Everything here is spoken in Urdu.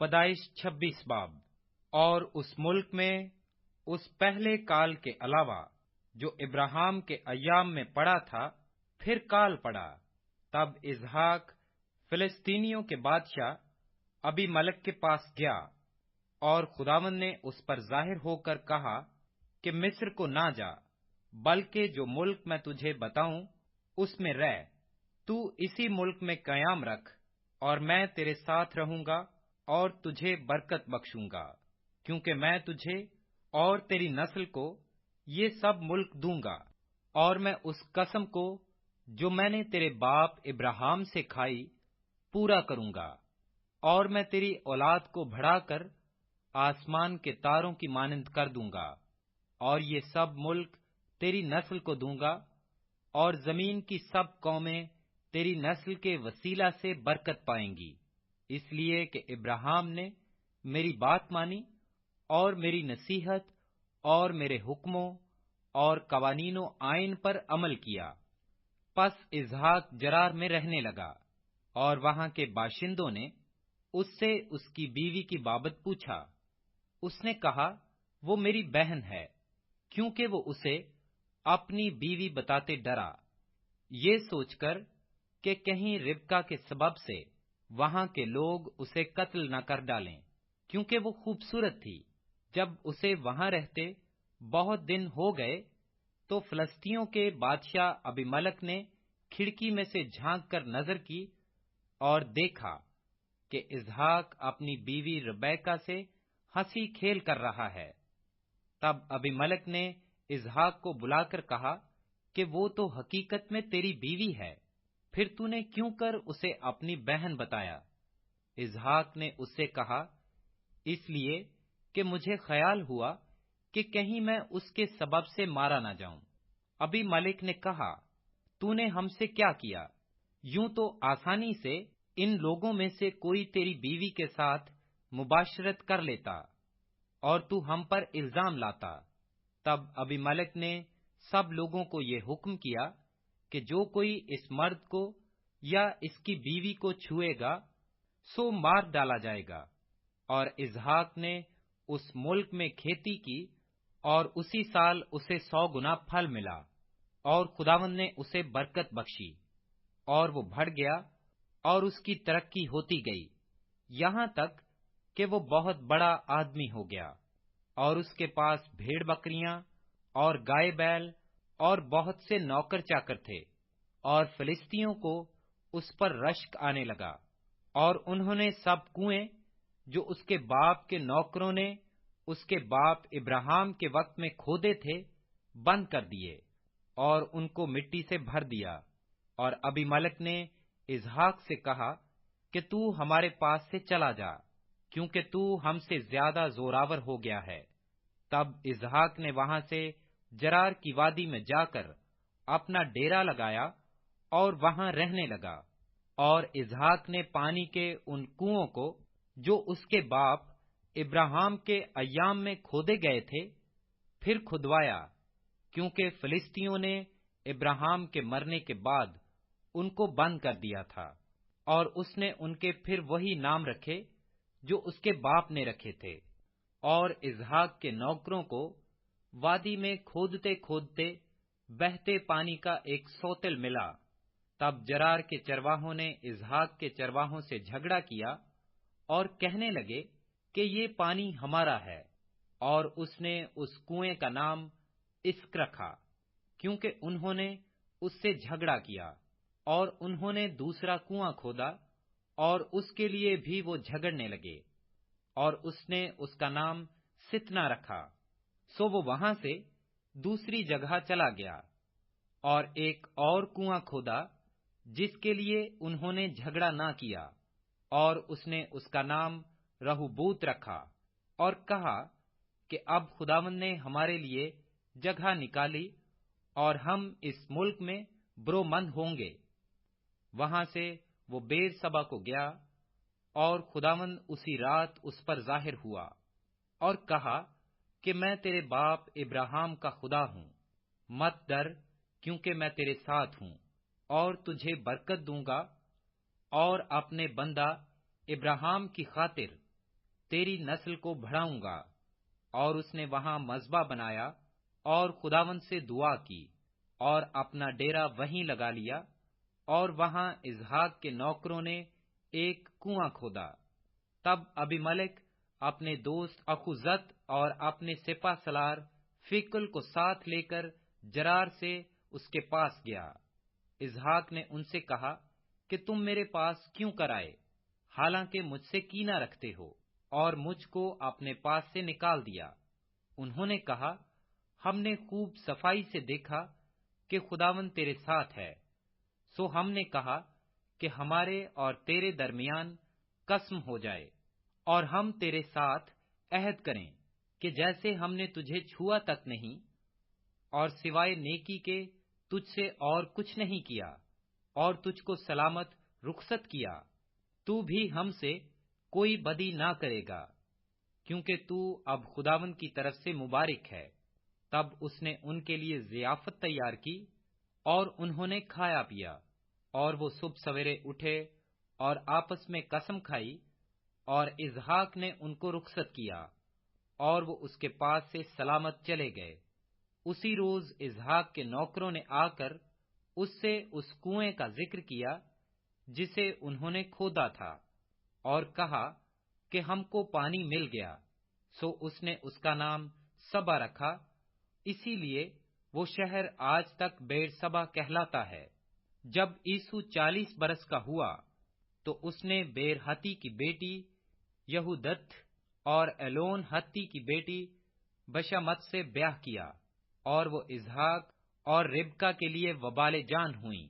پیدائش 26 باب۔ اور اس ملک میں اس پہلے کال کے علاوہ جو ابراہیم کے ایام میں پڑا تھا پھر کال پڑا۔ تب اسحاق فلسطینیوں کے بادشاہ ابی ملک کے پاس گیا، اور خداوند نے اس پر ظاہر ہو کر کہا کہ مصر کو نہ جا، بلکہ جو ملک میں تجھے بتاؤں اس میں رہ۔ تو اسی ملک میں قیام رکھ، اور میں تیرے ساتھ رہوں گا اور تجھے برکت بخشوں گا، کیونکہ میں تجھے اور تیری نسل کو یہ سب ملک دوں گا، اور میں اس قسم کو جو میں نے تیرے باپ ابراہیم سے کھائی پورا کروں گا، اور میں تیری اولاد کو بڑھا کر آسمان کے تاروں کی مانند کر دوں گا، اور یہ سب ملک تیری نسل کو دوں گا، اور زمین کی سب قومیں تیری نسل کے وسیلہ سے برکت پائیں گی، اس لیے کہ ابراہیم نے میری بات مانی اور میری نصیحت اور میرے حکموں اور قوانین و آئین پر عمل کیا۔ پس اسحاق جرار میں رہنے لگا، اور وہاں کے باشندوں نے اس سے اس کی بیوی کی بابت پوچھا۔ اس نے کہا، وہ میری بہن ہے، کیونکہ وہ اسے اپنی بیوی بتاتے ڈرا، یہ سوچ کر کہ کہیں ربکا کے سبب سے وہاں کے لوگ اسے قتل نہ کر ڈالیں، کیونکہ وہ خوبصورت تھی۔ جب اسے وہاں رہتے بہت دن ہو گئے تو فلسطینیوں کے بادشاہ ابی ملک نے کھڑکی میں سے جھانک کر نظر کی اور دیکھا کہ اسحاق اپنی بیوی ربیکا سے ہنسی کھیل کر رہا ہے۔ تب ابی ملک نے اسحاق کو بلا کر کہا کہ وہ تو حقیقت میں تیری بیوی ہے، پھر تو نے کیوں کر اسے اپنی بہن بتایا؟ اسحاق نے اس سے کہا، اس لیے کہ مجھے خیال ہوا کہ کہیں میں اس کے سبب سے مارا نہ جاؤں۔ ابی ملک نے کہا، تو نے ہم سے کیا کیا؟ یوں تو آسانی سے ان لوگوں میں سے کوئی تیری بیوی کے ساتھ مباشرت کر لیتا اور تو ہم پر الزام لاتا۔ تب ابی ملک نے سب لوگوں کو یہ حکم کیا کہ جو کوئی اس مرد کو یا اس کی بیوی کو چھوئے گا سو مار ڈالا جائے گا۔ اور اسحاق نے اس ملک میں کھیتی کی، اور اسی سال اسے 100 گنا پھل ملا، اور خداوند نے اسے برکت بخشی، اور وہ بڑھ گیا اور اس کی ترقی ہوتی گئی، یہاں تک کہ وہ بہت بڑا آدمی ہو گیا، اور اس کے پاس بھیڑ بکریاں اور گائے بیل اور بہت سے نوکر چاکر تھے، اور فلسطینیوں کو اس پر رشک آنے لگا، اور انہوں نے سب کنویں جو اس کے باپ کے نوکروں نے اس کے باپ ابراہیم کے وقت میں کھودے تھے بند کر دیے، اور ان کو مٹی سے بھر دیا۔ اور ابی ملک نے اسحاق سے کہا کہ تو ہمارے پاس سے چلا جا، کیونکہ تو ہم سے زیادہ زوراور ہو گیا ہے۔ تب اسحاق نے وہاں سے جرار کی وادی میں جا کر اپنا ڈیرا لگایا اور وہاں رہنے لگا۔ اور اسحاق نے پانی کے ان کنووں کو جو اس کے باپ ابراہیم کے ایام میں کھودے گئے تھے پھر کھدوایا، کیونکہ فلسطینیوں نے ابراہیم کے مرنے کے بعد ان کو بند کر دیا تھا، اور اس نے ان کے پھر وہی نام رکھے جو اس کے باپ نے رکھے تھے۔ اور اسحاق کے نوکروں کو وادی میں کھودتے کھودتے بہتے پانی کا ایک سوتل ملا۔ تب جرار کے چرواہوں نے اسحاق کے چرواہوں سے جھگڑا کیا اور کہنے لگے کہ یہ پانی ہمارا ہے، اور اس نے اس کنویں کا نام اسک رکھا، کیونکہ انہوں نے اس سے جھگڑا کیا۔ اور انہوں نے دوسرا کنواں کھودا، اور اس کے لیے بھی وہ جھگڑنے لگے، اور اس نے اس کا نام ستنا رکھا۔ سو وہ وہاں سے دوسری جگہ چلا گیا، اور ایک اور کنواں کھودا جس کے لیے انہوں نے جھگڑا نہ کیا، اور اس نے اس کا نام رہوبوت رکھا، اور کہا کہ اب خداوند نے ہمارے لیے جگہ نکالی اور ہم اس ملک میں برومند ہوں گے۔ وہاں سے وہ بیر سبا کو گیا، اور خداوند اسی رات اس پر ظاہر ہوا اور کہا کہ میں تیرے باپ ابراہیم کا خدا ہوں، مت ڈر، کیونکہ میں تیرے ساتھ ہوں، اور تجھے برکت دوں گا، اور اپنے بندہ ابراہیم کی خاطر تیری نسل کو بڑھاؤں گا۔ اور اس نے وہاں مذبح بنایا اور خداوند سے دعا کی اور اپنا ڈیرا وہیں لگا لیا۔ اور وہاں اسحاق کے نوکروں نے ایک کنواں کھودا۔ تب ابیملک اپنے دوست اخوزت اور اپنے سپہ سالار فیکل کو ساتھ لے کر جرار سے اس کے پاس گیا۔ اسحاق نے ان سے کہا کہ تم میرے پاس کیوں کر آئے، حالانکہ مجھ سے کینہ رکھتے ہو اور مجھ کو اپنے پاس سے نکال دیا۔ انہوں نے کہا، ہم نے خوب صفائی سے دیکھا کہ خداوند تیرے ساتھ ہے، سو ہم نے کہا کہ ہمارے اور تیرے درمیان قسم ہو جائے اور ہم تیرے ساتھ عہد کریں کہ جیسے ہم نے تجھے چھوا تک نہیں اور سوائے نیکی کے تجھ سے اور کچھ نہیں کیا اور تجھ کو سلامت رخصت کیا، تو بھی ہم سے کوئی بدی نہ کرے گا، کیونکہ تو اب خداوند کی طرف سے مبارک ہے۔ تب اس نے ان کے لیے ضیافت تیار کی اور انہوں نے کھایا پیا، اور وہ صبح سویرے اٹھے اور آپس میں قسم کھائی، اور اسحاق نے ان کو رخصت کیا اور وہ اس کے پاس سے سلامت چلے گئے۔ اسی روز اسحاق کے نوکروں نے آ کر اس سے اس کنویں کا ذکر کیا جسے انہوں نے کھودا تھا، اور کہا کہ ہم کو پانی مل گیا، سو اس نے اس کا نام سبا رکھا، اسی لیے وہ شہر آج تک بیر سبا کہلاتا ہے۔ جب عیسو 40 برس کا ہوا تو اس نے بیر ہتی کی بیٹی یہودت اور ایلون ہتی کی بیٹی بشمت سے بیاہ کیا، اور وہ اسحاق اور ربکا کے لیے وبال جان ہوئیں۔